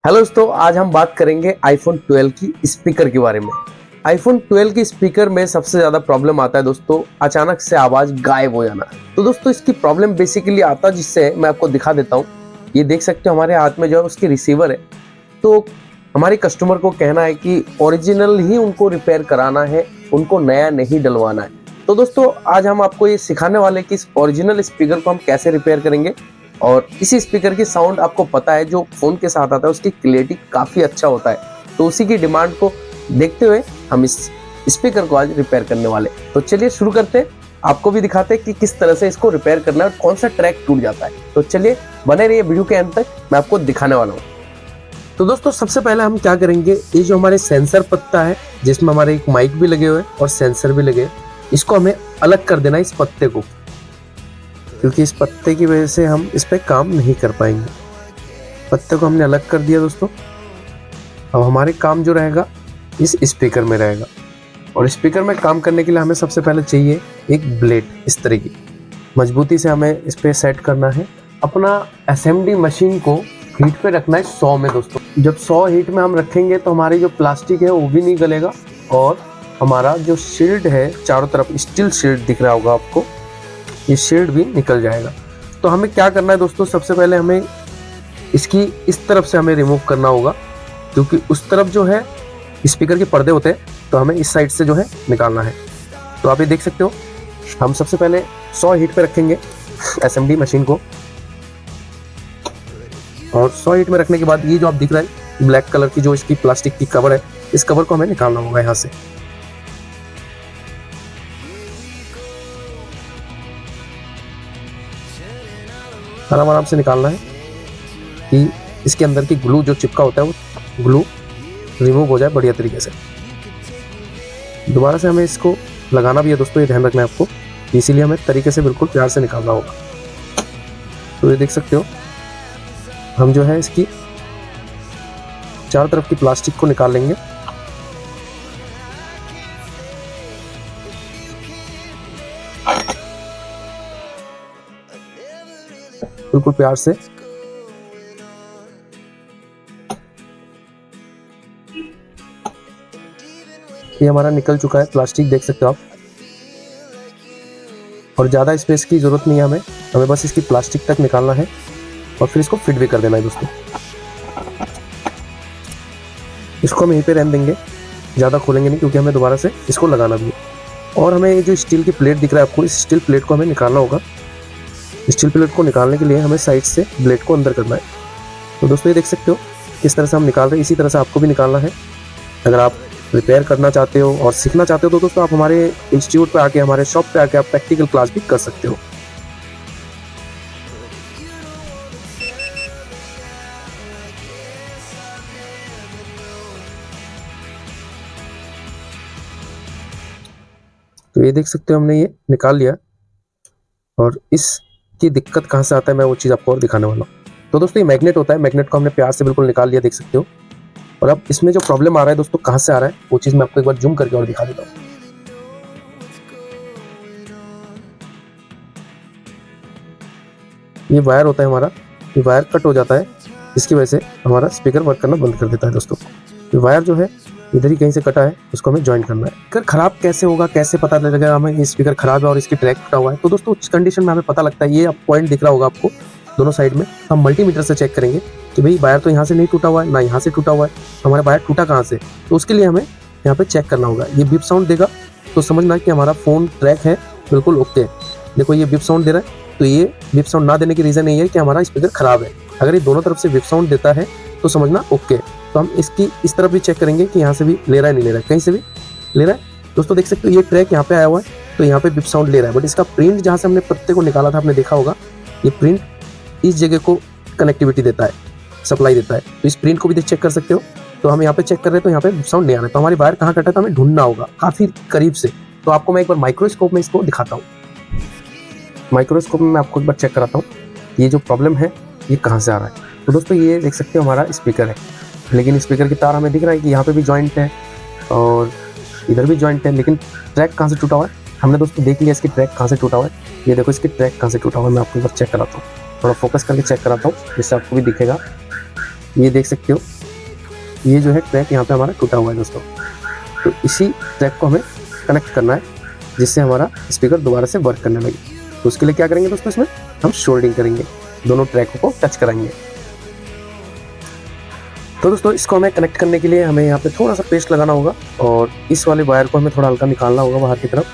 Hello दोस्तों, आज हम बात करेंगे आईफोन 12 की स्पीकर के बारे में। आईफोन 12 की स्पीकर में सबसे ज़्यादा प्रॉब्लम आता है दोस्तों, अचानक से आवाज़ गायब हो जाना। तो दोस्तों इसकी प्रॉब्लम बेसिकली आता है, जिससे मैं आपको दिखा देता हूँ। ये देख सकते हो हमारे हाथ में जो है उसकी रिसीवर है। तो हमारे कस्टमर को कहना है कि ओरिजिनल ही उनको रिपेयर कराना है, उनको नया नहीं डलवाना है। तो दोस्तों आज हम आपको ये सिखाने वाले कि इस ओरिजिनल स्पीकर को हम कैसे रिपेयर करेंगे। और इसी स्पीकर की साउंड आपको पता है, जो फ़ोन के साथ आता है उसकी क्लियरिटी काफ़ी अच्छा होता है। तो उसी की डिमांड को देखते हुए हम इस स्पीकर को आज रिपेयर करने वाले। तो चलिए शुरू करते हैं, आपको भी दिखाते हैं कि किस तरह से इसको रिपेयर करना है और कौन सा ट्रैक टूट जाता है। तो चलिए बने रहिए वीडियो के अंत तक, मैं आपको दिखाने वाला हूँ। तो दोस्तों सबसे पहले हम क्या करेंगे, ये जो हमारे सेंसर पत्ता है जिसमें हमारे एक माइक भी लगे हुए हैं और सेंसर भी लगे, इसको हमें अलग कर देना है, इस पत्ते को, क्योंकि इस पत्ते की वजह से हम इस पर काम नहीं कर पाएंगे। पत्ते को हमने अलग कर दिया दोस्तों। अब हमारे काम जो रहेगा इस स्पीकर में रहेगा, और स्पीकर में काम करने के लिए हमें सबसे पहले चाहिए एक ब्लेड। इस तरह की मजबूती से हमें इस पर सेट करना है। अपना एसएमडी मशीन को हीट पे रखना है 100 में दोस्तों। जब 100 हीट में हम रखेंगे तो हमारी जो प्लास्टिक है वो भी नहीं गलेगा, और हमारा जो शील्ड है चारों तरफ स्टील शील्ड दिख रहा होगा आपको, ये शील्ड भी निकल जाएगा। तो हमें क्या करना है दोस्तों, सबसे पहले हमें इसकी इस तरफ से हमें रिमूव करना होगा, क्योंकि उस तरफ जो है स्पीकर के पर्दे होते हैं, तो हमें इस साइड से जो है निकालना है। तो आप ये देख सकते हो, हम सबसे पहले 100 हीट पे रखेंगे एसएमडी मशीन को, और 100 हीट में रखने के बाद ये जो आप दिख रहा है ब्लैक कलर की जो इसकी प्लास्टिक की कवर है, इस कवर को हमें निकालना होगा यहाँ से। आराम आराम से निकालना है कि इसके अंदर की ग्लू जो चिपका होता है वो ग्लू रिमूव हो जाए बढ़िया तरीके से। दोबारा से हमें इसको लगाना भी है दोस्तों, ये ध्यान रखना है आपको, इसीलिए हमें तरीके से बिल्कुल प्यार से निकालना होगा। तो ये देख सकते हो, हम जो है इसकी चारों तरफ की प्लास्टिक को निकाल लेंगे। बिल्कुल प्यार से। ये हमारा निकल चुका है प्लास्टिक, देख सकते हो आप। और ज़्यादा स्पेस की ज़रूरत नहीं है हमें, हमें बस इसकी प्लास्टिक तक निकालना है और फिर इसको फिट भी कर देना है दोस्तों। इसको हम यहीं पे रहने देंगे, ज़्यादा खोलेंगे नहीं, क्योंकि हमें दोबारा से इसको लगाना भी है। और हमें ये जो स्टील की प्लेट दिख रहा है आपको, इस स्टील प्लेट को हमें निकालना होगा। स्टील प्लेट को निकालने के लिए हमें साइड से ब्लेड को अंदर करना है। तो दोस्तों ये देख सकते हो किस तरह से हम निकाल रहे हैं, इसी तरह से आपको भी निकालना है। अगर आप रिपेयर करना चाहते हो और सीखना चाहते हो तो दोस्तों आप हमारे इंस्टीट्यूट पे आके, हमारे शॉप पे आके आप प्रैक्टिकल क्लास भी कर सकते हो। तो ये देख सकते हो हमने ये निकाल लिया, और इसकी दिक्कत कहाँ से आता है मैं वो चीज़ आपको और दिखाने वाला हूँ। तो दोस्तों ये मैग्नेट होता है, मैग्नेट को हमने प्यार से बिल्कुल निकाल लिया, देख सकते हो। और अब इसमें जो प्रॉब्लम आ रहा है दोस्तों, कहाँ से आ रहा है वो चीज़ मैं आपको एक बार जूम करके और दिखा देता हूँ। ये वायर होता है हमारा, ये वायर कट हो जाता है, इसकी वजह से हमारा स्पीकर वर्क करना बंद कर देता है दोस्तों। ये वायर जो है इधर ही कहीं से कटा है, उसको हमें ज्वाइन करना है। स्पीकर खराब कैसे होगा, कैसे पता लगेगा हमें ये स्पीकर खराब है और इसकी ट्रैक टूटा हुआ है? तो दोस्तों उस कंडीशन में हमें पता लगता है, ये आप पॉइंट दिख रहा होगा आपको दोनों साइड में, हम मल्टीमीटर से चेक करेंगे कि भाई वायर तो यहाँ से नहीं टूटा हुआ है, ना यहाँ से टूटा हुआ है, हमारा वायर टूटा कहाँ से। तो उसके लिए हमें यहाँ पे चेक करना होगा। ये बीप साउंड देगा तो समझना कि हमारा फ़ोन ट्रैक है, बिल्कुल ओके है। देखो ये बीप साउंड दे रहा है, तो ये बीप साउंड ना देने की रीज़न यही है कि हमारा स्पीकर ख़राब है। अगर ये दोनों तरफ से बीप साउंड देता है तो समझना ओके। तो हम इसकी इस तरफ भी चेक करेंगे कि यहाँ से भी ले रहा है, नहीं ले रहा है, कहीं से भी ले रहा है। दोस्तों देख सकते हो ये ट्रैक यहाँ पे आया हुआ है, तो यहाँ पे बीप साउंड ले रहा है, बट इसका प्रिंट जहाँ से हमने पत्ते को निकाला था, आपने देखा होगा, ये प्रिंट इस जगह को कनेक्टिविटी देता है, सप्लाई देता है। तो इस प्रिंट को भी चेक कर सकते हो। तो हम यहाँ पे चेक कर रहे हैं, तो यहाँ पे बीप साउंड नहीं आ रहा है, तो हमारी वायर कहाँ कटा है, तो हमें ढूंढना होगा काफ़ी करीब से। तो आपको मैं एक बार माइक्रोस्कोप में इसको दिखाता हूँ। माइक्रोस्कोप में मैं आपको एक बार चेक कराता हूँ ये जो प्रॉब्लम है ये कहाँ से आ रहा है। तो दोस्तों ये देख सकते हो हमारा स्पीकर है, लेकिन स्पीकर की तार हमें दिख रहा है कि यहाँ पे भी जॉइंट है और इधर भी जॉइंट है, लेकिन ट्रैक कहाँ से टूटा हुआ है हमने दोस्तों देख लिया। इसकी ट्रैक कहाँ से टूटा हुआ है, ये देखो इसकी ट्रैक कहाँ से टूटा हुआ है। मैं आपको एक बार चेक कराता हूँ, थोड़ा फोकस करके चेक कराता हूँ जिससे आपको भी दिखेगा। ये देख सकते हो, ये जो है ट्रैक यहाँ पे हमारा टूटा हुआ है दोस्तों। तो इसी ट्रैक को हमें कनेक्ट करना है जिससे हमारा स्पीकर दोबारा से वर्क करने लगे। तो उसके लिए क्या करेंगे दोस्तों, इसमें हम शोल्डिंग करेंगे, दोनों ट्रैकों को टच कराएंगे। तो दोस्तों इसको हमें कनेक्ट करने के लिए हमें यहाँ पे थोड़ा सा पेस्ट लगाना होगा और इस वाले वायर को हमें थोड़ा हल्का निकालना होगा बाहर की तरफ,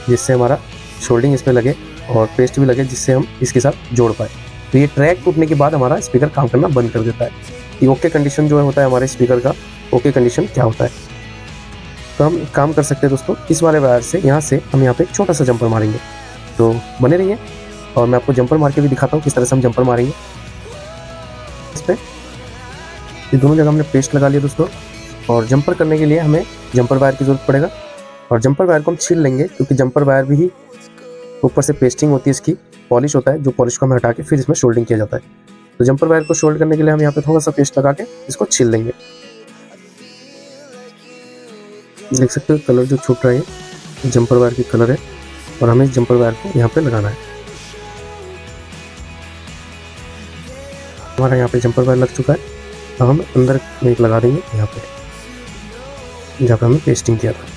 जिससे हमारा शोल्डिंग इसमें लगे और पेस्ट भी लगे, जिससे हम इसके साथ जोड़ पाए। तो ये ट्रैक टूटने के बाद हमारा स्पीकर काम करना बंद कर देता है। ये ओके कंडीशन जो होता है हमारे स्पीकर का, ओके कंडीशन क्या होता है। तो हम काम कर सकते हैं दोस्तों, इस वाले वायर से यहाँ से हम यहाँ पे एक छोटा सा जंपर मारेंगे। तो बने रहिए और मैं आपको जंपर मार के भी दिखाता हूँ किस तरह से हम जंपर मारेंगे। इस पर ये दोनों जगह हमने पेस्ट लगा लिया दोस्तों, और जंपर करने के लिए हमें जंपर वायर की जरूरत पड़ेगा। और जंपर वायर को हम छील लेंगे क्योंकि जंपर वायर भी ऊपर से पेस्टिंग होती है, इसकी पॉलिश होता है, जो पॉलिश को हमें हटा के फिर इसमें शोल्डिंग किया जाता है। तो जंपर वायर को शोल्ड करने के लिए हम यहाँ पे थोड़ा सा पेस्ट लगा के इसको छील लेंगे। देख सकते हो कलर जो छूट रहा है जंपर वायर की कलर है, और हमें इस जंपर वायर को यहाँ पे लगाना है। हमारा यहाँ पे जंपर वायर लग चुका है, तो हम अंदर में एक लगा देंगे यहाँ पे जहाँ पे हमने पेस्टिंग किया था।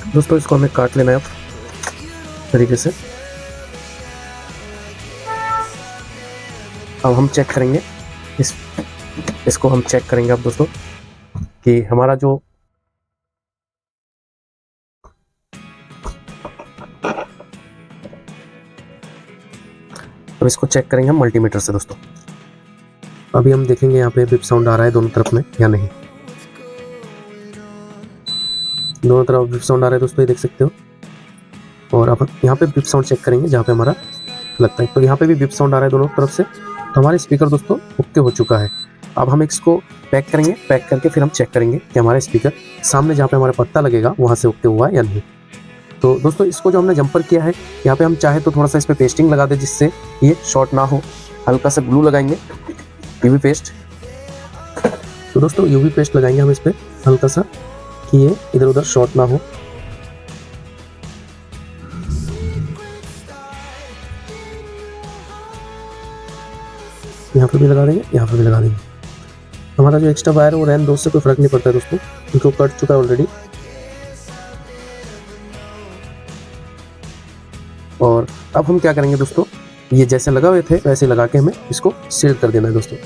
दोस्तों इसको हमें काट लेना है तरीके से। अब हम चेक करेंगे इसको हम चेक करेंगे अब दोस्तों कि हमारा जो अब इसको चेक करेंगे हम मल्टीमीटर से दोस्तों। अभी हम देखेंगे यहाँ पे बिप साउंड आ रहा है दोनों तरफ में या नहीं। दोनों तरफ बिप साउंड आ रहा है दोस्तों, ये देख सकते हो। और अब यहाँ पे बिप साउंड चेक करेंगे जहाँ पे हमारा लगता है। तो यहाँ पे भी बिप साउंड आ रहा है दोनों तरफ से। तो हमारे स्पीकर दोस्तों ओके हो चुका है। अब हम इसको पैक करेंगे, पैक करके फिर हम चेक करेंगे कि हमारा स्पीकर सामने जहाँ पे हमारा पत्ता लगेगा वहाँ से ओके हुआ है या नहीं। तो दोस्तों इसको जो हमने जंपर किया है, यहाँ पे हम चाहे तो थोड़ा सा इस पर पेस्टिंग लगा दे जिससे ये शॉर्ट ना हो। हल्का सा ग्लू लगाएंगे, यूवी पेस्ट। तो दोस्तों यूवी पेस्ट लगाएंगे हम इस पर हल्का सा कि ये इधर उधर शॉर्ट ना हो। यहाँ पे भी लगा देंगे, यहाँ पे भी लगा देंगे। हमारा जो एक्स्ट्रा वायर है वो रहने दो, उससे कोई फर्क नहीं पड़ता है दोस्तों, इनको कट चुका है ऑलरेडी। और अब हम क्या करेंगे दोस्तों, ये जैसे लगा हुए थे वैसे लगा के हमें इसको सील कर देना है दोस्तों।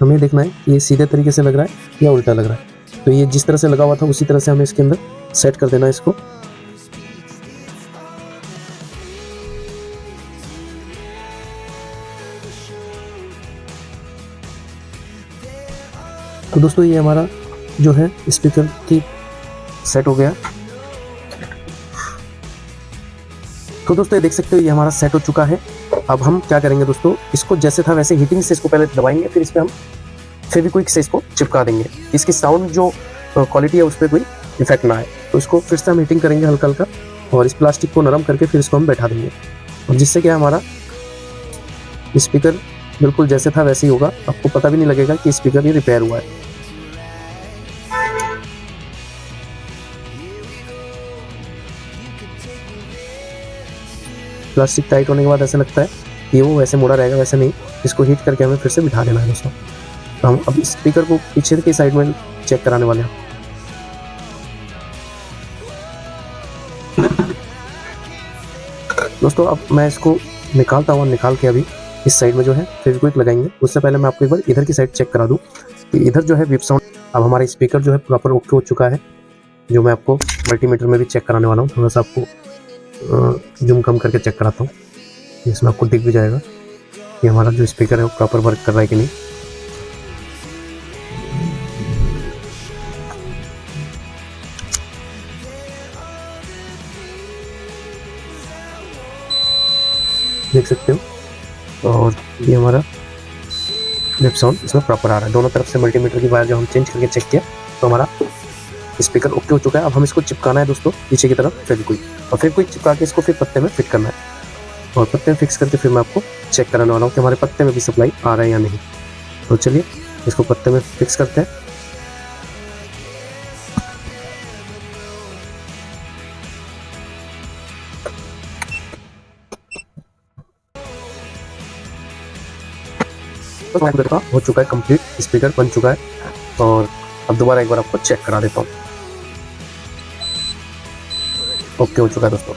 हमें देखना है कि ये सीधे तरीके से लग रहा है या उल्टा लग रहा है। तो ये जिस तरह से लगा हुआ था उसी तरह से हमें इसके अंदर सेट कर देना है इसको। तो दोस्तों ये हमारा जो है स्पीकर की सेट हो गया। तो दोस्तों ये देख सकते हो ये हमारा सेट हो चुका है। अब हम क्या करेंगे दोस्तों, इसको जैसे था वैसे हीटिंग से इसको पहले दबाएंगे, फिर इस पर हम फेविक्विक से इसको चिपका देंगे। इसकी साउंड जो क्वालिटी है उस पर कोई इफेक्ट ना आए। तो इसको फिर से हम हीटिंग करेंगे हल्का हल्का, और इस प्लास्टिक को नरम करके फिर इसको हम बैठा देंगे, और जिससे क्या हमारा स्पीकर बिल्कुल जैसे था वैसे ही होगा। आपको पता भी नहीं लगेगा कि स्पीकर ये रिपेयर हुआ है। प्लास्टिक टाइट होने के बाद ऐसा लगता है कि वो वैसे मुड़ा रहेगा, वैसे नहीं। इसको हीट करके हमें फिर से बिठा देना है दोस्तों। तो हम अब स्पीकर को पीछे की साइड में चेक कराने वाले हैं। दोस्तों अब मैं इसको निकालता हुआ, निकाल के अभी इस साइड में जो है फेविक्विक लगाएंगे। उससे पहले मैं आपको एक बार इधर की साइड चेक करा दूं कि इधर जो है बिप साउंड, अब हमारा स्पीकर जो है प्रॉपर ओके हो चुका है, जो मैं आपको मल्टीमीटर में भी चेक कराने वाला हूँ। थोड़ा सा आपको जूम कम करके चेक कराता हूँ, इसमें आपको दिख भी जाएगा कि हमारा जो स्पीकर है वो प्रॉपर वर्क कर रहा है कि नहीं। देख सकते हो। और ये हमारा वेब साउंड इसमें प्रॉपर आ रहा है। दोनों तरफ से मल्टीमीटर की वायर जो हम चेंज करके चेक किया तो हमारा स्पीकर ओके हो चुका है। अब हम इसको चिपकाना है दोस्तों पीछे की तरफ फेविक्विक, और फेविक्विक चिपका के इसको फिर पत्ते में फिट करना है। और पत्ते में फिक्स करके फिर मैं आपको चेक कराने वाला हूँ कि हमारे पत्ते में भी सप्लाई आ रहा है या नहीं। तो चलिए इसको पत्ते में फिक्स करते हैं। तो हो चुका है कंप्लीट, स्पीकर बन चुका है। और अब दोबारा एक बार आपको चेक करा देता हूँ। ओके हो चुका है दोस्तों।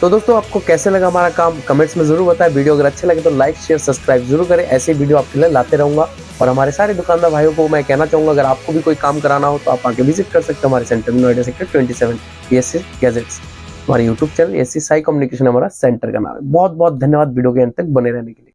तो दोस्तों आपको कैसे लगा हमारा काम कमेंट्स में जरूर बताएं। वीडियो अगर अच्छे लगे तो लाइक शेयर सब्सक्राइब जरूर करें। ऐसे वीडियो आपके लिए लाते रहूंगा। और हमारे सारे दुकानदार भाइयों को मैं कहना चाहूंगा, अगर आपको भी कोई काम कराना हो तो आप आके विजिट कर सकते हैं हमारे सेंटर में, नोएडा सेक्टर 27 ESC गैजेट्स। हमारे YouTube channel ESC Sai communication हमारा सेंटर का नाम है। बहुत बहुत धन्यवाद वीडियो के अंत तक बने रहने के लिए।